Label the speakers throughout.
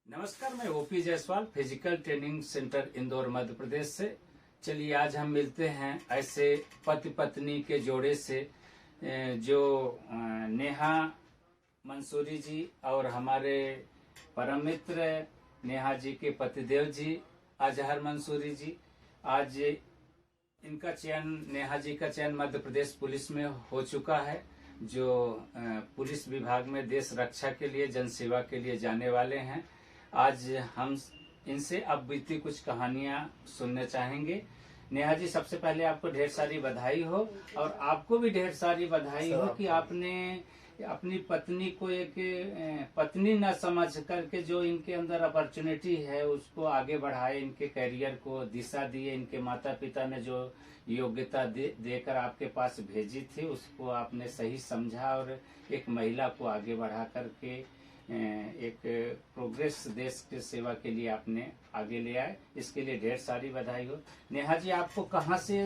Speaker 1: नमस्कार, मैं O P Jaiswal physical training centre Indore Madhya Pradesh से। चलिए आज हम मिलते हैं ऐसे पति पत्नी के जोड़े से जो नेहा मंसूरी जी और हमारे परम मित्र नेहा जी के पतिदेव जी अजहर मंसूरी जी। आज इनका चयन, नेहा जी का चयन मध्य प्रदेश पुलिस में हो चुका है, जो पुलिस विभाग में देश रक्षा के लिए, जनसेवा के लिए जाने वाले हैं। आज हम इनसे अब बीती कुछ कहानियां सुनने चाहेंगे। नेहा जी, सबसे पहले आपको ढेर सारी बधाई हो और आपको भी ढेर सारी बधाई हो कि आपने अपनी पत्नी को एक पत्नी न समझ करके जो इनके अंदर अपॉर्चुनिटी है उसको आगे बढ़ाए, इनके करियर को दिशा दिए। इनके माता पिता ने जो योग्यता देकर आपके पास भेजी थी उसको आपने सही समझा और एक महिला को आगे बढ़ा करके एक प्रोग्रेस देश की सेवा के लिए आपने आगे ले आए। इसके लिए ढेर सारी बधाई हो। नेहा जी, आपको कहाँ से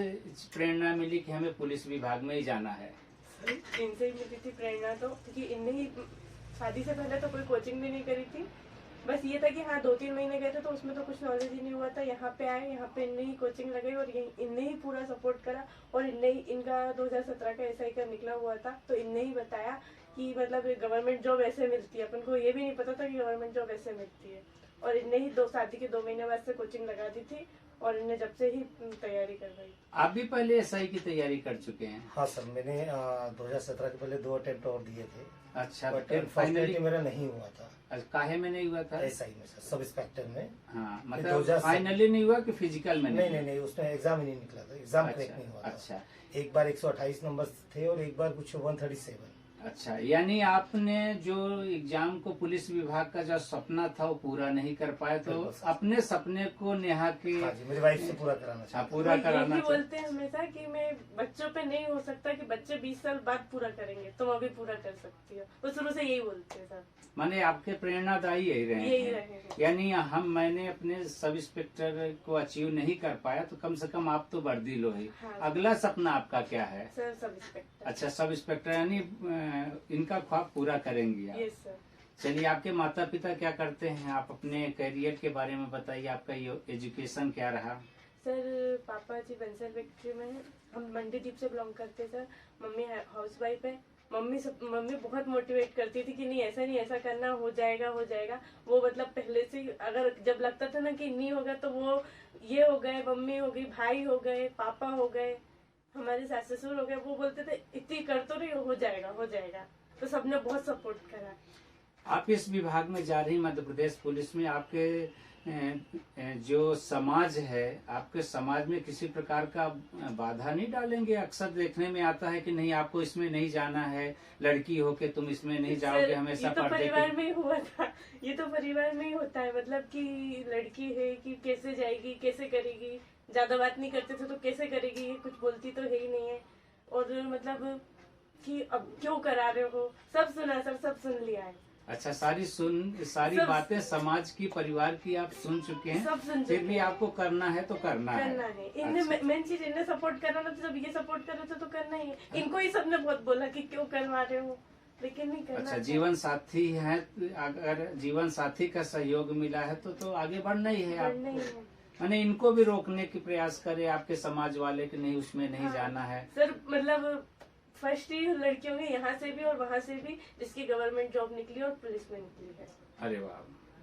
Speaker 1: प्रेरणा मिली कि हमें पुलिस विभाग में ही जाना है?
Speaker 2: इनसे ही मिली थी प्रेरणा, तो क्योंकि इनने ही शादी से पहले तो कोई कोचिंग भी नहीं करी थी। बस ये था कि हाँ 2-3 महीने गए थे तो उसमें तो कुछ नॉलेज ही नहीं हुआ था। यहाँ पे आए, यहाँ पे इनने ही कोचिंग लगाई और इनने ही पूरा सपोर्ट करा। और इनने ही, इनका 2017 का SI का निकला हुआ था तो इनने ही बताया कि मतलब गवर्नमेंट जॉब ऐसे मिलती है। अपन को ये भी नहीं पता था कि गवर्नमेंट जॉब ऐसे मिलती है। और इनने ही शादी के 2 महीने बाद से कोचिंग लगा दी थी और इन्हें जब से ही तैयारी कर रही।
Speaker 1: आप भी पहले SI की तैयारी कर चुके हैं?
Speaker 3: हाँ सर, मैंने 2017 के पहले 2 अटेम्प्ट और दिए थे।
Speaker 1: अच्छा,
Speaker 3: फाइनली मेरा नहीं हुआ था।
Speaker 1: काहे में नहीं हुआ था?
Speaker 3: SI में सर, सब इंस्पेक्टर में।
Speaker 1: हाँ, मतलब फाइनली नहीं हुआ कि फिजिकल में?
Speaker 3: नहीं, उसमें एग्जाम ही नहीं निकला था, एग्जाम क्रैक नहीं हुआ था।
Speaker 1: अच्छा,
Speaker 3: एक बार 128 नंबर थे और एक बार कुछ 137।
Speaker 1: अच्छा, यानी आपने जो एग्जाम को पुलिस विभाग का जो सपना था वो पूरा नहीं कर पाए, तो अपने सपने को नेहा के
Speaker 3: मेरी वाइफ से पूरा कराना चाहिए।
Speaker 1: पूरा कराना
Speaker 2: चाहिए। बोलते हैं हमेशा कि मैं बच्चों पे नहीं हो सकता कि बच्चे 20 साल बाद पूरा करेंगे, तुम अभी पूरा कर सकती हो। वो शुरू से यही बोलते हैं सर।
Speaker 1: माने आपके प्रेरणादायी यही रहे। यानी मैंने अपने सब इंस्पेक्टर को अचीव नहीं कर पाया तो कम से कम आप तो वर्दी लो ही। हाँ, अगला सपना आपका क्या है?
Speaker 2: Sir sub inspector.
Speaker 1: अच्छा, सब इंस्पेक्टर, यानी इनका ख्वाब पूरा करेंगी आप?
Speaker 2: Yes sir.
Speaker 1: चलिए, आपके माता पिता क्या करते हैं? आप अपने करियर के बारे में बताइए, आपका एजुकेशन क्या रहा?
Speaker 2: सर पापा जी बंसल फैक्ट्री में है, हम मंडीदीप से बिलोंग करते हैं सर। मम्मी हाउसवाइफ है। मम्मी बहुत मोटिवेट करती थी कि नहीं ऐसा करना, हो जाएगा। वो मतलब पहले से अगर जब लगता था ना कि नहीं होगा तो वो ये हो गए, मम्मी हो गई, भाई हो गए, पापा हो गए, हमारे सास ससुर हो गए, वो बोलते थे इतनी कर तो रही हो जाएगा। तो सबने बहुत सपोर्ट करा।
Speaker 1: आप इस विभाग में जा रही मध्य प्रदेश पुलिस में, आपके जो समाज है, आपके समाज में किसी प्रकार का बाधा नहीं डालेंगे? अक्सर देखने में आता है कि नहीं आपको इसमें नहीं जाना है, लड़की हो के तुम इसमें नहीं जाओगे, हमेशा
Speaker 2: ये तो परिवार में ही हुआ था। ये तो परिवार में ही होता है, मतलब कि लड़की है कि कैसे जाएगी, कैसे करेगी, ज्यादा बात नहीं करते थे तो कैसे करेगी, ये कुछ बोलती तो है ही नहीं है। और मतलब कि अब क्यों करा रहे हो, सब सुना सर, सब सुन लिया है।
Speaker 1: अच्छा, सारी बातें समाज की, परिवार की आप सुन चुके हैं,
Speaker 2: सब सुन,
Speaker 1: फिर भी आपको करना है तो करना है।
Speaker 2: इन्हें मेन चीज, इन्हें सपोर्ट करना था, जब ये सपोर्ट कर रहे थे तो करना ही है। इनको ही सबने बहुत बोला कि क्यों करवा रहे हो, लेकिन नहीं करना।
Speaker 1: अच्छा, जीवन साथी है, अगर जीवन साथी का सहयोग मिला है तो आगे बढ़ना ही है। आप मैंने इनको भी रोकने की प्रयास करे आपके समाज वाले कि नहीं उसमें नहीं जाना है।
Speaker 2: सर मतलब फर्स्ट ही लड़कियों के यहाँ से भी और वहाँ से भी जिसकी गवर्नमेंट जॉब निकली और पुलिस में निकली है।
Speaker 1: अरे वाह,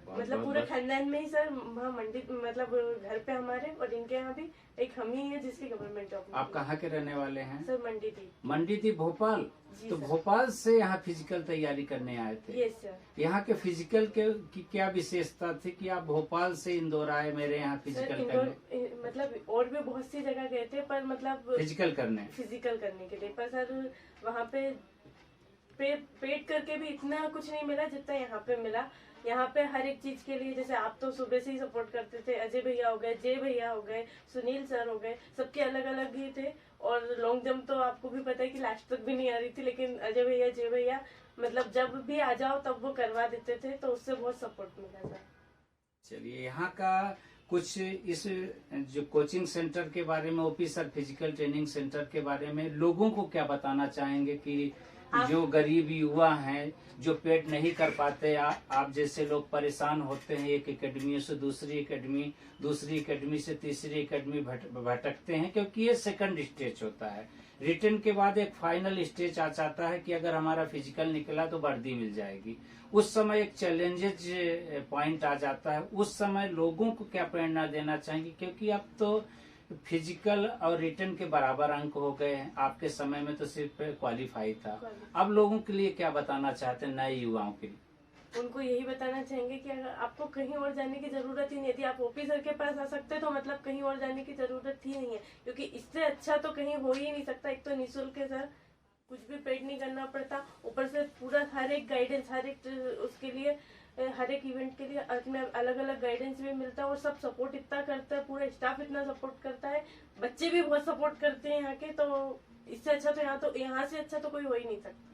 Speaker 2: मतलब पूरे खानदान में ही सर, वहाँ मंडी मतलब घर पे हमारे और इनके यहाँ भी एक हम ही है जिसकी गवर्नमेंट जॉब।
Speaker 1: आप कहाँ के रहने वाले हैं?
Speaker 2: सर मंडीदीप।
Speaker 1: मंडीदीप, भोपाल। तो भोपाल से यहाँ फिजिकल तैयारी करने आए थे?
Speaker 2: Yes sir.
Speaker 1: यहाँ के फिजिकल की क्या विशेषता थी कि आप भोपाल से इंदौर आए मेरे यहाँ फिजिकल करने?
Speaker 2: मतलब और भी बहुत सी जगह गए थे पर मतलब फिजिकल करने के लिए, पर सर वहाँ पे पेट करके भी इतना कुछ नहीं मिला जितना यहाँ पे मिला। यहाँ पे हर एक चीज के लिए, जैसे आप तो सुबह से ही सपोर्ट करते थे, अजय भैया हो गए, जय भैया हो गए, सुनील सर हो गए, सबके अलग अलग ही थे। और लॉन्ग जंप तो आपको भी पता है कि लास्ट तक भी नहीं आ रही थी, लेकिन अजय भैया, जय भैया मतलब जब भी आ जाओ तब वो करवा देते थे, तो उससे बहुत सपोर्ट मिला था।
Speaker 1: चलिए, यहाँ का कुछ इस जो कोचिंग सेंटर के बारे में, OP sir physical training centre के बारे में लोगों को क्या बताना चाहेंगे कि जो गरीब युवा हैं, जो पेट नहीं कर पाते, आप जैसे लोग परेशान होते हैं, एक एकेडमी से दूसरी एकेडमी से तीसरी एकेडमी भटकते हैं, क्योंकि ये सेकंड स्टेज होता है। रिटर्न के बाद एक फाइनल स्टेज आ जाता है कि अगर हमारा फिजिकल निकला तो वर्दी मिल जाएगी। उस समय एक चैलेंजेज पॉइंट आ जाता है। उस समय लोगों को क्या प्रेरणा देना चाहेंगे, क्योंकि अब तो फिजिकल और रिटर्न के बराबर अंक हो गए हैं, आपके समय में तो सिर्फ क्वालिफाई था। अब लोगों के लिए क्या बताना चाहते हैं, नए युवाओं के लिए?
Speaker 2: उनको यही बताना चाहेंगे कि अगर आपको कहीं और जाने की जरूरत ही नहीं, यदि आप ओपी सर के पास आ सकते हैं तो मतलब कहीं और जाने की जरूरत ही नहीं है, क्योंकि इससे अच्छा तो कहीं हो ही नहीं सकता। एक तो निःशुल्क है सर, कुछ भी पेड नहीं करना पड़ता, ऊपर से पूरा हर एक गाइडेंस, हर एक उसके लिए, हर एक इवेंट के लिए अपने अलग अलग गाइडेंस भी मिलता है, और सब सपोर्ट इतना करता है, पूरा स्टाफ इतना सपोर्ट करता है, बच्चे भी बहुत सपोर्ट करते हैं यहाँ के। तो इससे अच्छा तो यहाँ से अच्छा तो कोई हो ही नहीं सकता।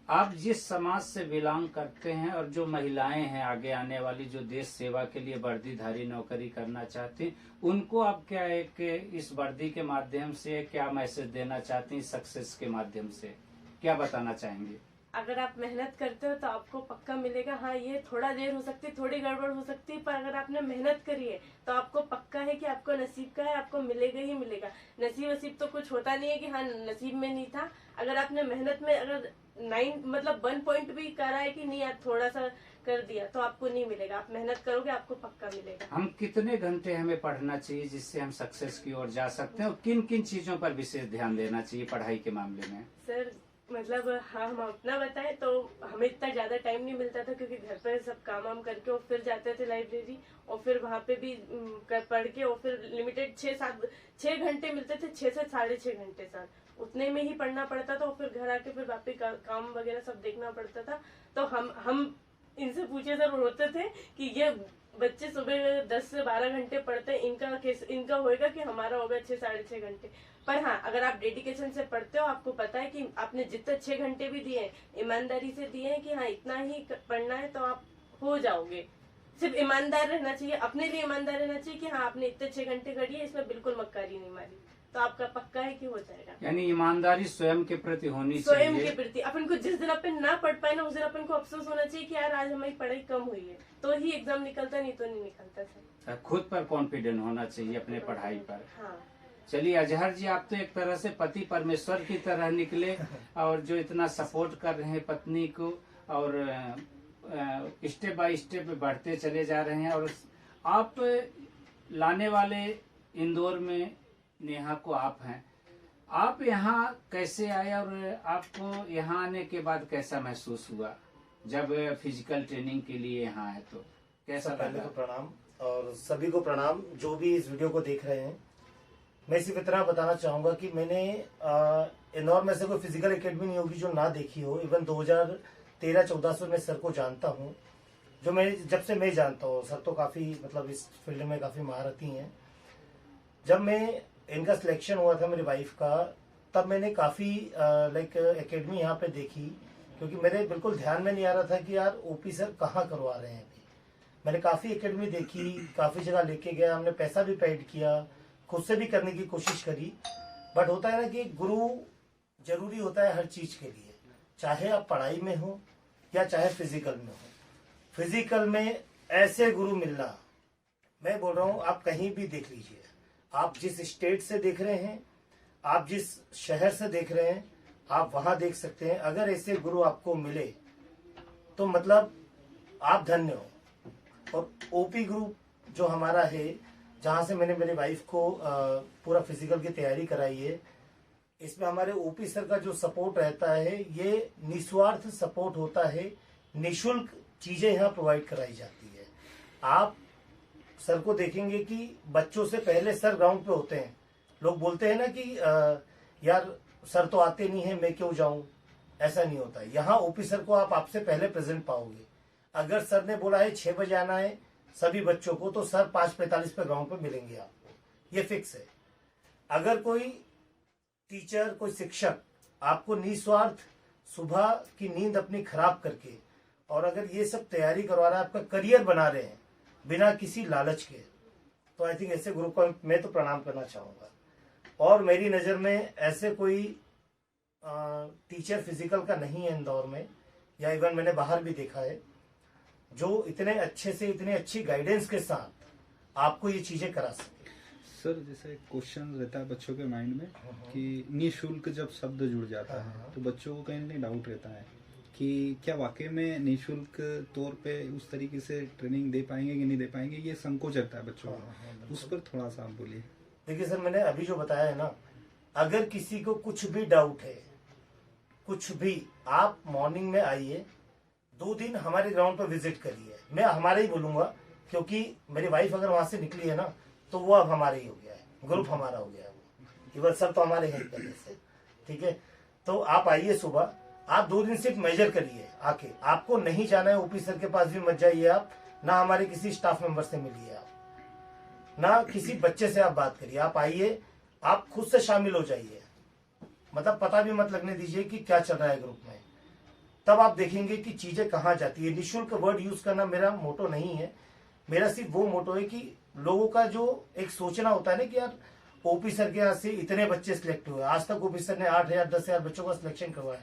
Speaker 1: आप जिस समाज से बिलोंग करते हैं और जो महिलाएं हैं आगे आने वाली, जो देश सेवा के लिए वर्दीधारी नौकरी करना चाहती हैं, उनको आप क्या एक इस वर्दी के माध्यम से क्या मैसेज देना चाहती हैं, सक्सेस के माध्यम से क्या बताना चाहेंगे?
Speaker 2: अगर आप मेहनत करते हो तो आपको पक्का मिलेगा। हाँ, ये थोड़ा देर हो सकती है, थोड़ी गड़बड़ हो सकती है, पर अगर आपने मेहनत करी है तो आपको पक्का है कि आपको नसीब का है, आपको मिलेगा ही मिलेगा। नसीब वसीब तो कुछ होता नहीं है कि हाँ नसीब में नहीं था। अगर आपने मेहनत में अगर 1 पॉइंट भी करा है कि नहीं यार थोड़ा सा कर दिया, तो आपको नहीं मिलेगा। आप मेहनत करोगे आपको पक्का मिलेगा।
Speaker 1: हम कितने घंटे हमें पढ़ना चाहिए जिससे हम सक्सेस की ओर जा सकते हैं, और किन किन चीजों पर विशेष ध्यान देना चाहिए पढ़ाई के मामले में?
Speaker 2: सर मतलब हाँ, हम अपना बताएं तो हमें इतना ज्यादा टाइम नहीं मिलता था, क्योंकि घर पर सब काम वाम करके और फिर जाते थे लाइब्रेरी, और फिर वहाँ पे भी पढ़ के, और फिर लिमिटेड 6 घंटे मिलते थे, 6 से 6.5 घंटे सर, उतने में ही पढ़ना पड़ता था। और फिर घर आके फिर वापस काम वगैरह सब देखना पड़ता था। तो हम इनसे पूछे सर होते थे कि ये बच्चे सुबह 10 से 12 घंटे पढ़ते हैं, इनका होएगा कि हमारा होगा 6 साढ़े 6 घंटे। पर हाँ, अगर आप डेडिकेशन से पढ़ते हो, आपको पता है कि आपने जितने 6 घंटे भी दिए हैं, ईमानदारी से दिए हैं कि हाँ इतना ही पढ़ना है, तो आप हो जाओगे। सिर्फ ईमानदार रहना चाहिए, अपने लिए ईमानदार रहना चाहिए कि हाँ आपने इतने 6 घंटे करी है, इसमें बिल्कुल मक्कारी नहीं मारी, तो आपका पक्का है कि हो जाएगा।
Speaker 1: यानी ईमानदारी स्वयं के प्रति होनी
Speaker 2: स्वयं
Speaker 1: चाहिए।
Speaker 2: के प्रति अपन को जिस दिन अपन ना पढ़ पाए ना, उस दिन अपन को अफसोस होना चाहिए कि यार आज हमारी पढ़ाई कम हुई है, तो ही एग्जाम निकलता, नहीं तो नहीं निकलता सर।
Speaker 1: खुद पर कॉन्फिडेंट होना चाहिए अपने पढ़ाई पर।
Speaker 2: हाँ।
Speaker 1: चलिए अजहर जी, आप तो एक तरह से पति परमेश्वर की तरह निकले, और जो इतना सपोर्ट कर रहे हैं पत्नी को, और स्टेप बाय स्टेप बढ़ते चले जा रहे हैं। और आप लाने वाले इंदौर में नेहा को आप हैं, आप यहाँ कैसे आए, और आपको यहाँ आने के बाद कैसा महसूस हुआ जब फिजिकल ट्रेनिंग के लिए यहाँ आए, तो कैसा
Speaker 3: पहले
Speaker 1: लगा?
Speaker 3: तो प्रणाम, और सभी को प्रणाम जो भी इस वीडियो को देख रहे हैं। मैं सिर्फ इतना बताना चाहूंगा कि मैंने इंदौर में से कोई फिजिकल एकेडमी नहीं होगी जो ना देखी हो। इवन 2013-14 से मैं सर को जानता हूँ, जब से मैं जानता हूँ। सर तो काफी मतलब इस फील्ड में काफी महारथी हैं। जब मैं इनका सिलेक्शन हुआ था मेरी वाइफ का, तब मैंने काफी एकेडमी यहाँ पे देखी, क्योंकि मेरे बिल्कुल ध्यान में नहीं आ रहा था कि यार ओपी सर कहाँ करवा रहे हैं अभी। मैंने काफी एकेडमी देखी, काफी जगह लेके गया, हमने पैसा भी पेड किया, खुद से भी करने की कोशिश करी। बट होता है ना कि गुरु जरूरी होता है हर चीज के लिए, चाहे आप पढ़ाई में हो या चाहे फिजिकल में हो। फिजिकल में ऐसे गुरु मिलना, मैं बोल रहा हूँ आप कहीं भी देख लीजिए, आप जिस स्टेट से देख रहे हैं, आप जिस शहर से देख रहे हैं, आप वहां देख सकते हैं। अगर ऐसे गुरु आपको मिले तो मतलब आप धन्य हो। और ओपी ग्रुप जो हमारा है, जहां से मैंने मेरी वाइफ को पूरा फिजिकल की तैयारी कराई है, इसमें हमारे ओपी सर का जो सपोर्ट रहता है, ये निस्वार्थ सपोर्ट होता है। निःशुल्क चीजें यहाँ प्रोवाइड कराई जाती है। आप सर को देखेंगे कि बच्चों से पहले सर ग्राउंड पे होते हैं। लोग बोलते हैं ना कि यार सर तो आते नहीं है, मैं क्यों जाऊं। ऐसा नहीं होता है। यहाँ ओपी सर को आप आपसे पहले प्रेजेंट पाओगे। अगर सर ने बोला है 6 बजे आना है सभी बच्चों को, तो सर 5:45 पे ग्राउंड पे मिलेंगे आपको, ये फिक्स है। अगर कोई टीचर, कोई शिक्षक आपको निस्वार्थ सुबह की नींद अपनी खराब करके, और अगर ये सब तैयारी करवा रहा है, आपका करियर बना रहे हैं बिना किसी लालच के, तो आई थिंक ऐसे ग्रुप को मैं तो प्रणाम करना चाहूंगा। और मेरी नजर में ऐसे कोई टीचर फिजिकल का नहीं है इंदौर में, या इवन मैंने बाहर भी देखा है, जो इतने अच्छे से इतने अच्छी गाइडेंस के साथ आपको ये चीजें करा सके।
Speaker 4: सर जैसे क्वेश्चन रहता है बच्चों के माइंड में कि निःशुल्क जब शब्द जुड़ जाता है तो बच्चों को कहीं ना कहीं डाउट रहता है कि क्या वाकई में निःशुल्क तौर पे उस तरीके से ट्रेनिंग दे पाएंगे कि नहीं दे पाएंगे, ये संकोच रहता है बच्चों को। उस पर थोड़ा सा आप बोलिए।
Speaker 3: देखिए सर, मैंने अभी जो बताया है ना, अगर किसी को कुछ भी डाउट है, कुछ भी, आप मॉर्निंग में आइए, 2 दिन हमारे ग्राउंड पर विजिट करिए। मैं हमारा ही बोलूंगा क्योंकि मेरी वाइफ अगर वहां से निकली है ना तो वो अब हमारे ही हो गया है, ग्रुप हमारा हो गया है, वो इवन सब तो हमारे हैं पहले से। ठीक है, तो आप आइए सुबह, आप 2 दिन सिर्फ मेजर करिए आके। आपको नहीं जाना है ओपी सर के पास भी मत जाइए आप, ना हमारे किसी स्टाफ मेंबर से मिलिए आप, ना किसी बच्चे से आप बात करिए। आप आइए, आप खुद से शामिल हो जाइए, मतलब पता भी मत लगने दीजिए कि क्या चल रहा है ग्रुप में। तब आप देखेंगे कि चीजें कहाँ जाती है। निःशुल्क वर्ड यूज करना मेरा मोटो नहीं है, मेरा सिर्फ वो मोटो है कि लोगों का जो एक सोचना होता है ना कि यार ओपी सर के यहाँ से इतने बच्चे सिलेक्ट हुए, आज तक ओपी सर ने 8,000 10,000 बच्चों का सिलेक्शन करवाया,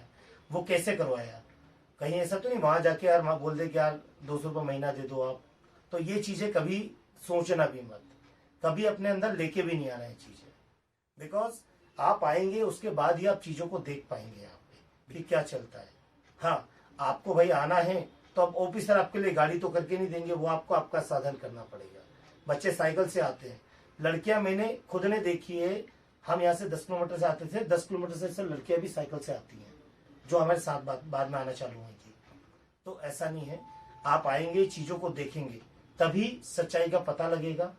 Speaker 3: वो कैसे करवाया? कहीं ऐसा तो नहीं वहां जाके यार बोल दे कि यार 200 रुपये महीना दे दो आप। तो ये चीजें कभी सोचना भी मत, कभी अपने अंदर लेके भी नहीं आना है चीजें, बिकॉज आप आएंगे उसके बाद ही आप चीजों को देख पाएंगे यहाँ पे कि क्या चलता है। हाँ, आपको भाई आना है तो अब ओपी सर आपके लिए गाड़ी तो करके नहीं देंगे, वो आपको आपका साधन करना पड़ेगा। बच्चे साइकिल से आते हैं, लड़कियां मैंने खुद ने देखी है, हम यहाँ से 10 किलोमीटर से आते थे, 10 किलोमीटर से सर लड़कियां भी साइकिल से आती हैं जो हमारे साथ बाद में आना चालू हुई थी। तो ऐसा नहीं है, आप आएंगे चीजों को देखेंगे तभी सच्चाई का पता लगेगा।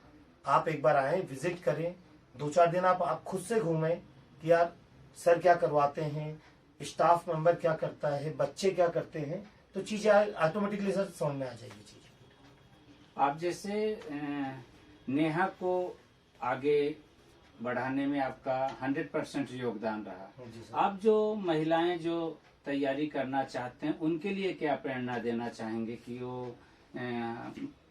Speaker 3: आप एक बार आए, विजिट करें, 2-4 दिन आप खुद से घूमें कि यार सर क्या करवाते हैं, स्टाफ मेंबर क्या करता है, बच्चे क्या करते हैं, तो चीजें ऑटोमेटिकली सर समझ में आ जाएगी चीज।
Speaker 1: आप जैसे नेहा को आगे बढ़ाने में आपका 100% योगदान रहा। आप जो महिलाएं जो तैयारी करना चाहते हैं उनके लिए क्या प्रेरणा देना चाहेंगे कि वो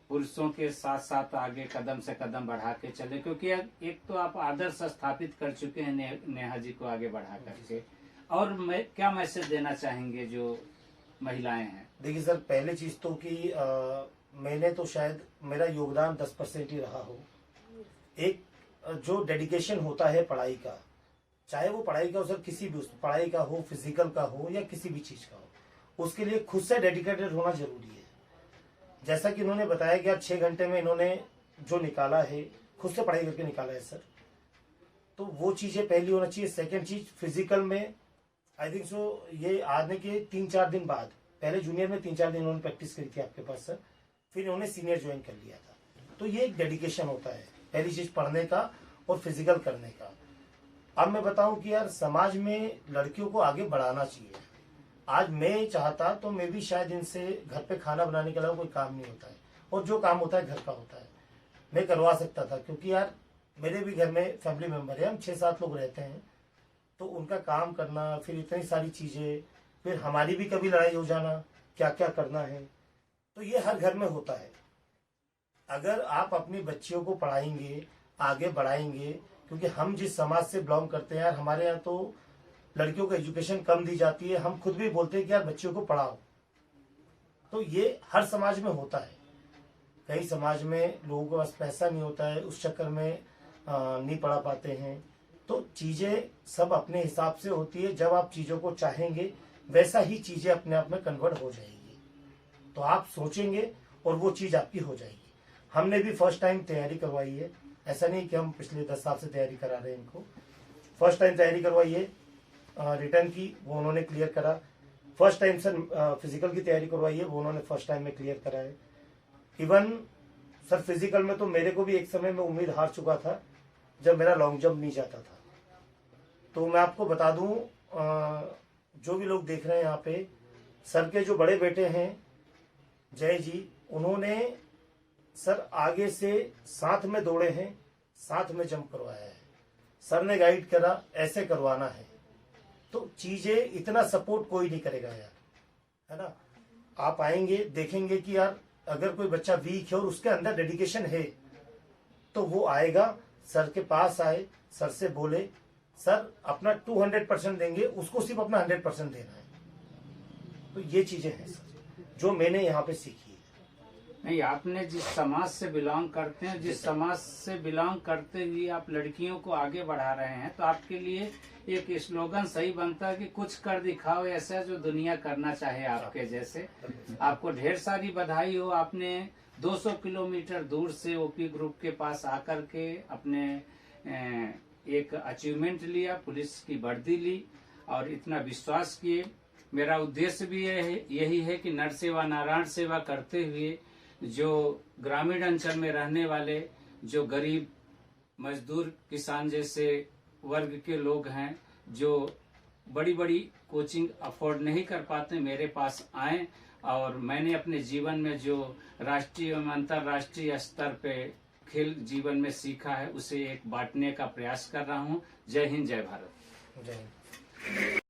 Speaker 1: पुरुषों के साथ साथ आगे कदम से कदम बढ़ा के चले? क्योंकि एक तो आप आदर्श स्थापित कर चुके हैं नेहा जी को आगे बढ़ा करके, और क्या मैसेज देना चाहेंगे जो महिलाएं हैं?
Speaker 3: देखिए सर, पहले चीज तो कि मैंने तो शायद मेरा योगदान 10% ही रहा हो। एक जो डेडिकेशन होता है पढ़ाई का, चाहे वो पढ़ाई का हो सर, किसी भी पढ़ाई का हो, फिजिकल का हो या किसी भी चीज का हो, उसके लिए खुद से डेडिकेटेड होना जरूरी है। जैसा कि इन्होंने बताया कि यार 6 घंटे में इन्होंने जो निकाला है खुद से पढ़ाई करके निकाला है सर, तो वो चीजें पहली होना चाहिए। सेकेंड चीज, फिजिकल में आई थिंक सो ये आने के 3-4 दिन बाद, पहले जूनियर में 3-4 दिन उन्होंने प्रैक्टिस करी थी आपके पास सर, फिर उन्होंने सीनियर ज्वाइन कर लिया था। तो ये एक डेडिकेशन होता है, पहली चीज पढ़ने का और फिजिकल करने का। अब मैं बताऊं कि यार समाज में लड़कियों को आगे बढ़ाना चाहिए। आज मैं चाहता तो मैं भी शायद इनसे घर पे खाना बनाने के अलावा कोई काम नहीं होता है, और जो काम होता है घर का होता है, मैं करवा सकता था। क्योंकि यार मेरे भी घर में फैमिली मेंबर है, हम 6-7 लोग रहते हैं, तो उनका काम करना, फिर इतनी सारी चीजें, फिर हमारी भी कभी लड़ाई हो जाना, क्या क्या करना है, तो ये हर घर में होता है। अगर आप अपनी बच्चियों को पढ़ाएंगे, आगे बढ़ाएंगे, क्योंकि हम जिस समाज से बिलोंग करते हैं यार, हमारे यहाँ तो लड़कियों को एजुकेशन कम दी जाती है। हम खुद भी बोलते हैं कि यार बच्चियों को पढ़ाओ, तो ये हर समाज में होता है। कई समाज में लोगों के पास पैसा नहीं होता है, उस चक्कर में नहीं पढ़ा पाते हैं। तो चीजें सब अपने हिसाब से होती है, जब आप चीजों को चाहेंगे वैसा ही चीजें अपने आप में कन्वर्ट हो जाएगी। तो आप सोचेंगे और वो चीज आपकी हो जाएगी। हमने भी फर्स्ट टाइम तैयारी करवाई है, ऐसा नहीं कि हम पिछले 10 साल से तैयारी करा रहे हैं इनको। फर्स्ट टाइम तैयारी करवाई है, रिटर्न की वो उन्होंने क्लियर करा। फर्स्ट टाइम सर फिजिकल की तैयारी करवाई है, वो उन्होंने फर्स्ट टाइम में क्लियर करा है। इवन सर फिजिकल में तो मेरे को भी एक समय में उम्मीद हार चुका था जब मेरा लॉन्ग जंप नहीं जाता था। तो मैं आपको बता दूं, जो भी लोग देख रहे हैं यहाँ पे, सर के जो बड़े बेटे हैं जय जी, उन्होंने सर आगे से साथ में दौड़े हैं, साथ में जंप करवाया है। सर ने गाइड करा, ऐसे करवाना है। तो चीजें इतना सपोर्ट कोई नहीं करेगा यार, है ना। आप आएंगे देखेंगे कि यार अगर कोई बच्चा वीक है और उसके अंदर डेडिकेशन है, तो वो आएगा, सर के पास आए, सर से बोले, सर अपना 200% देंगे, उसको सिर्फ अपना 100% देना है। तो ये चीजें हैं सर जो मैंने यहाँ पे सीखी है।
Speaker 1: नहीं, आपने जिस समाज से बिलोंग करते हैं, जिस समाज से बिलोंग करते हुए आप लड़कियों को आगे बढ़ा रहे हैं, तो आपके लिए एक स्लोगन सही बनता है कि कुछ कर दिखाओ ऐसा जो दुनिया करना चाहे आपके जैसे। आपको ढेर सारी बधाई हो, आपने 200 किलोमीटर दूर से ओपी ग्रुप के पास आकर के अपने एक अचीवमेंट लिया, पुलिस की वर्दी ली और इतना विश्वास किए। मेरा उद्देश्य भी यही है कि नर सेवा नारायण सेवा करते हुए जो ग्रामीण अंचल में रहने वाले, जो गरीब मजदूर किसान जैसे वर्ग के लोग हैं, जो बड़ी बड़ी कोचिंग अफोर्ड नहीं कर पाते, मेरे पास आए और मैंने अपने जीवन में जो राष्ट्रीय एवं अंतर्राष्ट्रीय स्तर पे खेल जीवन में सीखा है उसे एक बांटने का प्रयास कर रहा हूँ। जय हिंद, जय भारत।
Speaker 3: जय हिंद।